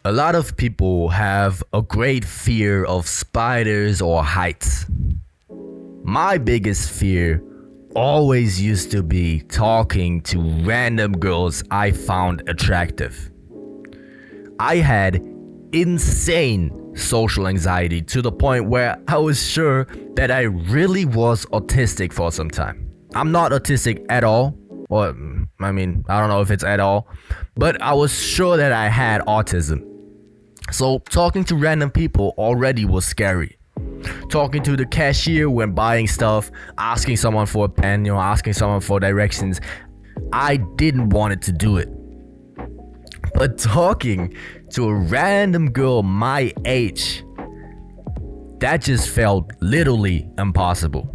A lot of people have a great fear of spiders or heights. My biggest fear always used to be talking to random girls I found attractive. I had insane social anxiety to the point where I was sure that I really was autistic for some time. I'm not autistic at all, or I don't know if it's at all, but I was sure that I had autism. So talking to random people already was scary. Talking to the cashier when buying stuff, asking someone for a pen, asking someone for directions, I didn't want it to do it. But talking to a random girl my age, that just felt literally impossible.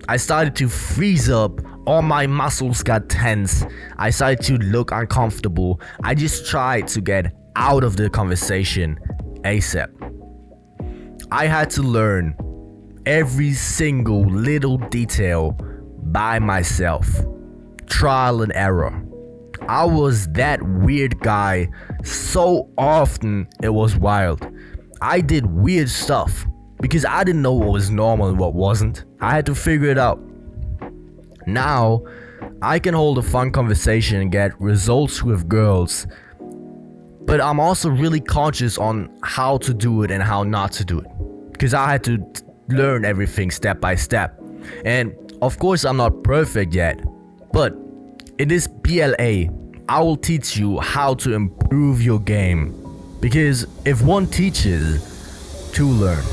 I started to freeze up, all my muscles got tense, I started to look uncomfortable. I just tried to get out of the conversation ASAP. I had to learn every single little detail by myself. Trial and error. I was that weird guy so often it was wild. I did weird stuff because I didn't know what was normal and what wasn't. I had to figure it out. Now, I can hold a fun conversation and get results with girls, but I'm also really conscious on how to do it and how not to do it, because I had to learn everything step by step. And of course I'm not perfect yet, but in this BLA, I will teach you how to improve your game, because if one teaches, two learn.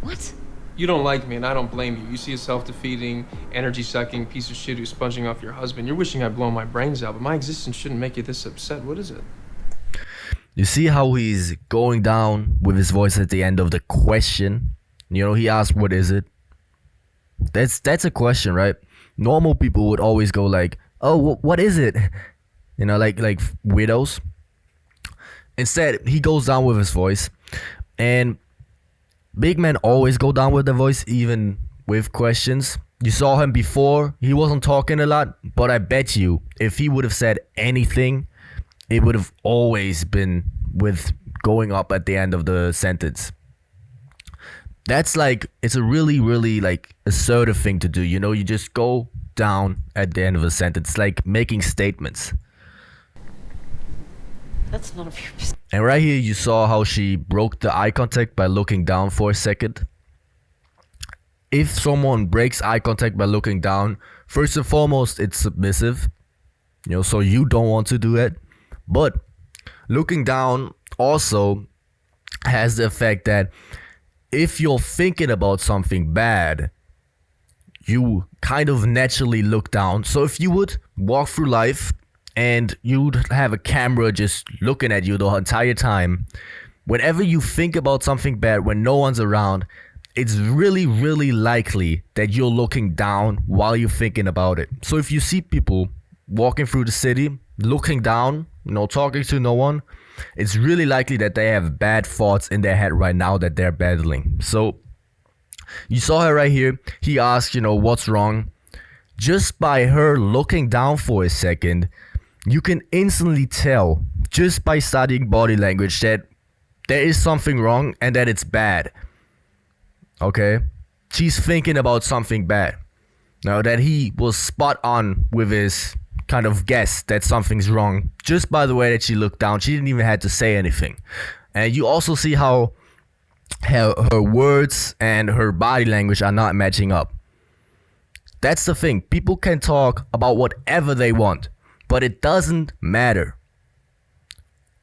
What? You don't like me, and I don't blame you. You see a self-defeating, energy-sucking piece of shit who's sponging off your husband. You're wishing I'd blow my brains out, but my existence shouldn't make you this upset. What is it? You see how he's going down with his voice at the end of the question? He asked, what is it? That's a question, right? Normal people would always go like, oh, what is it? Like widows. Instead, he goes down with his voice. And big men always go down with their voice, even with questions. You saw him before. He wasn't talking a lot, but I bet you if he would have said anything, it would have always been with going up at the end of the sentence. That's it's a really, really assertive thing to do. You just go down at the end of a sentence, like making statements. That's none of your business. And right here, you saw how she broke the eye contact by looking down for a second. If someone breaks eye contact by looking down, first and foremost, it's submissive. So you don't want to do it. But looking down also has the effect that if you're thinking about something bad, you kind of naturally look down. So if you would walk through life and you'd have a camera just looking at you the entire time, whenever you think about something bad when no one's around, it's really, really likely that you're looking down while you're thinking about it. So if you see people walking through the city, looking down, talking to no one, it's really likely that they have bad thoughts in their head right now that they're battling. So you saw her right here. He asked, what's wrong? Just by her looking down for a second, you can instantly tell just by studying body language that there is something wrong and that it's bad. Okay? She's thinking about something bad. Now that he was spot on with his kind of guess that something's wrong just by the way that she looked down. She didn't even have to say anything. And you also see how her words and her body language are not matching up. That's the thing. People can talk about whatever they want, but it doesn't matter.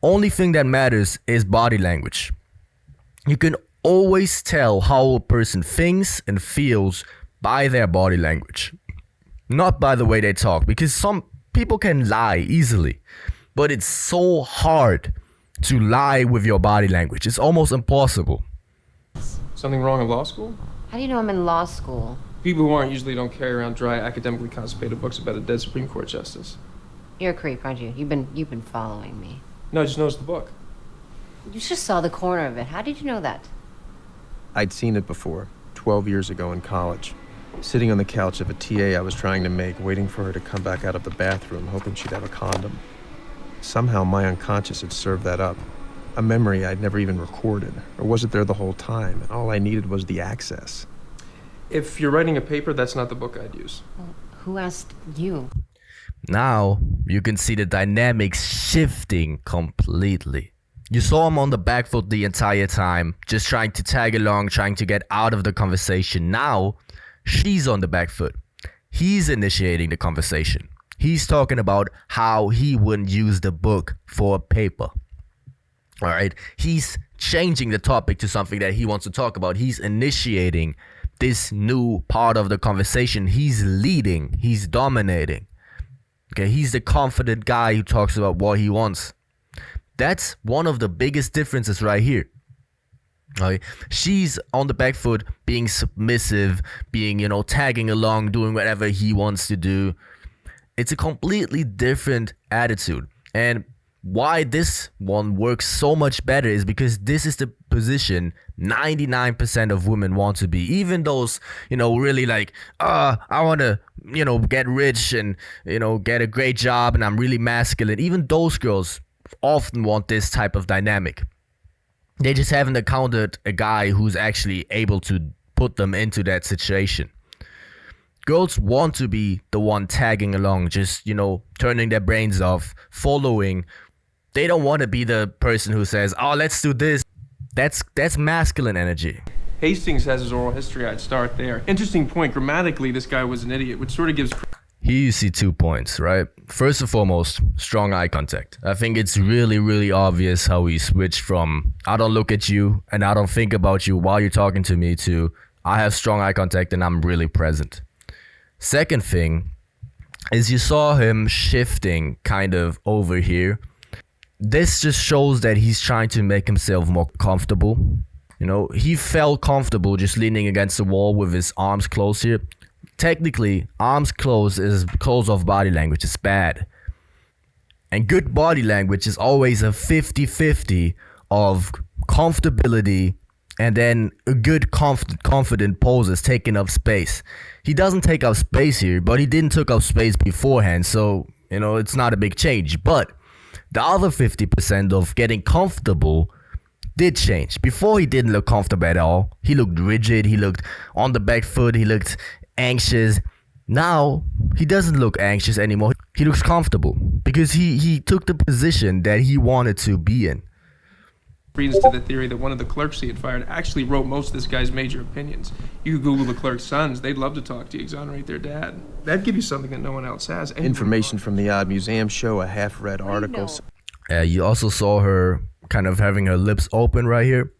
Only thing that matters is body language. You can always tell how a person thinks and feels by their body language, not by the way they talk, because some people can lie easily, but it's so hard to lie with your body language. It's almost impossible. Something wrong in law school? How do you know I'm in law school? People who aren't usually don't carry around dry, academically constipated books about a dead Supreme Court justice. You're a creep, aren't you? You've been following me. No, I just noticed the book. You just saw the corner of it. How did you know that? I'd seen it before, 12 years ago in college. Sitting on the couch of a TA I was trying to make, waiting for her to come back out of the bathroom, hoping she'd have a condom. Somehow my unconscious had served that up. A memory I'd never even recorded. Or was it there the whole time? And all I needed was the access. If you're writing a paper, that's not the book I'd use. Well, who asked you? Now you can see the dynamics shifting completely. You saw him on the back foot the entire time, just trying to tag along, trying to get out of the conversation. Now she's on the back foot. He's initiating the conversation. He's talking about how he wouldn't use the book for a paper. All right. He's changing the topic to something that he wants to talk about. He's initiating this new part of the conversation. He's leading. He's dominating. Okay. He's the confident guy who talks about what he wants. That's one of the biggest differences right here. Okay. She's on the back foot, being submissive, being, tagging along, doing whatever he wants to do. It's a completely different attitude. And why this one works so much better is because this is the position 99% of women want to be. Even those, really like, I want to, get rich and, get a great job and I'm really masculine. Even those girls often want this type of dynamic. They just haven't encountered a guy who's actually able to put them into that situation. Girls want to be the one tagging along, just, turning their brains off, following. They don't want to be the person who says, oh, let's do this. That's masculine energy. Hastings has his oral history. I'd start there. Interesting point. Grammatically, this guy was an idiot, which sort of gives... Here you see 2 points, right? First and foremost, strong eye contact. I think it's really, really obvious how he switched from I don't look at you and I don't think about you while you're talking to me to I have strong eye contact and I'm really present. Second thing is you saw him shifting kind of over here. This just shows that he's trying to make himself more comfortable. He felt comfortable just leaning against the wall with his arms closed here. Technically, arms closed is close off body language. It's bad. And good body language is always a 50-50 of comfortability and then a good confident poses, taking up space. He doesn't take up space here, but he didn't take up space beforehand. So, it's not a big change. But the other 50% of getting comfortable did change. Before, he didn't look comfortable at all. He looked rigid. He looked on the back foot. He looked anxious. Now he doesn't look anxious anymore. He looks comfortable because he took the position that he wanted to be in. Reads to the theory that one of the clerks he had fired actually wrote most of this guy's major opinions. You could Google the clerk's sons. They'd love to talk to you, exonerate their dad. That'd give you something that no one else has. Information from the Odd Museum show, a half-read article. You also saw her kind of having her lips open right here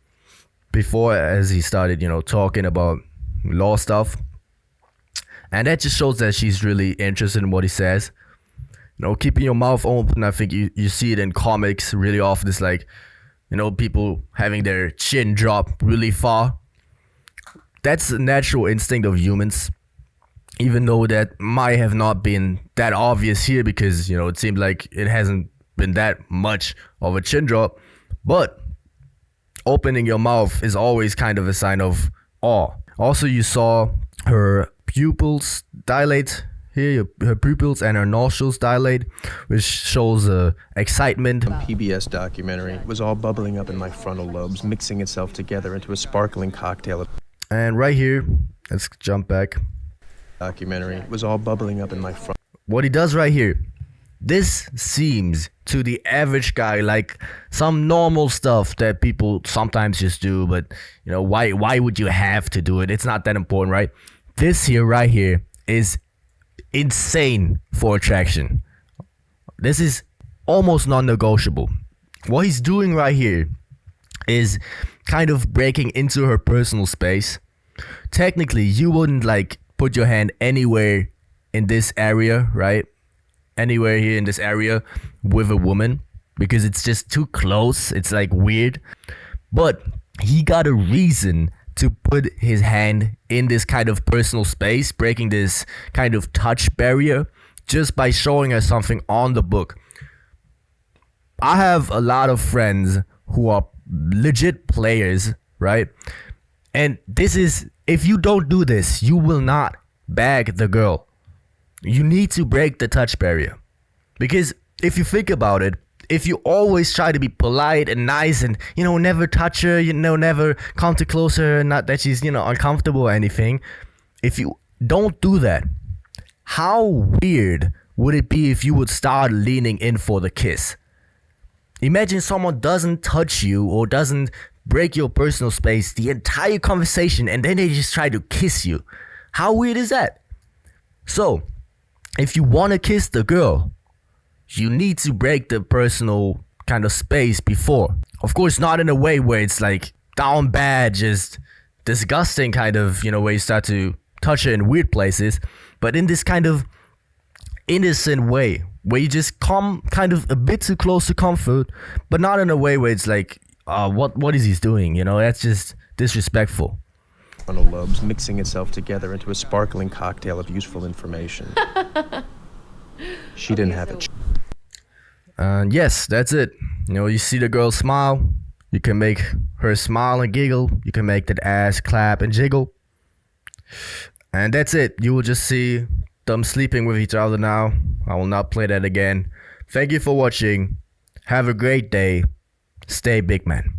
before as he started, talking about law stuff. And that just shows that she's really interested in what he says. Keeping your mouth open, I think you see it in comics really often. It's like, people having their chin drop really far. That's a natural instinct of humans. Even though that might have not been that obvious here because, it seemed like it hasn't been that much of a chin drop. But opening your mouth is always kind of a sign of awe. Also, you saw her pupils dilate here, her pupils and her nostrils dilate, which shows excitement. A PBS documentary was all bubbling up in my frontal lobes, mixing itself together into a sparkling cocktail. And right here, let's jump back. Documentary was all bubbling up in my front. What he does right here, this seems to the average guy like some normal stuff that people sometimes just do, but why would you have to do it? It's not that important, right? This here right here is insane for attraction. This is almost non-negotiable. What he's doing right here is kind of breaking into her personal space. Technically, you wouldn't put your hand anywhere in this area, right? Anywhere here in this area with a woman because it's just too close. It's weird. But he got a reason to put his hand in this kind of personal space, breaking this kind of touch barrier just by showing us something on the book. I have a lot of friends who are legit players, right? And this is, if you don't do this, you will not bag the girl. You need to break the touch barrier. Because if you think about it, if you always try to be polite and nice and, never touch her, never come too close to her, not that she's, uncomfortable or anything. If you don't do that, how weird would it be if you would start leaning in for the kiss? Imagine someone doesn't touch you or doesn't break your personal space the entire conversation and then they just try to kiss you. How weird is that? So, if you want to kiss the girl, you need to break the personal kind of space before. Of course, not in a way where it's like down bad, just disgusting kind of, where you start to touch her in weird places, but in this kind of innocent way where you just come kind of a bit too close to comfort, but not in a way where it's like, what is he doing? That's just disrespectful. Frontal lobes mixing itself together into a sparkling cocktail of useful information. She didn't have it. And yes, that's it. You see the girl smile, you can make her smile and giggle, you can make that ass clap and jiggle. And that's it. You will just see them sleeping with each other now. I will not play that again. Thank you for watching. Have a great day. Stay big, man.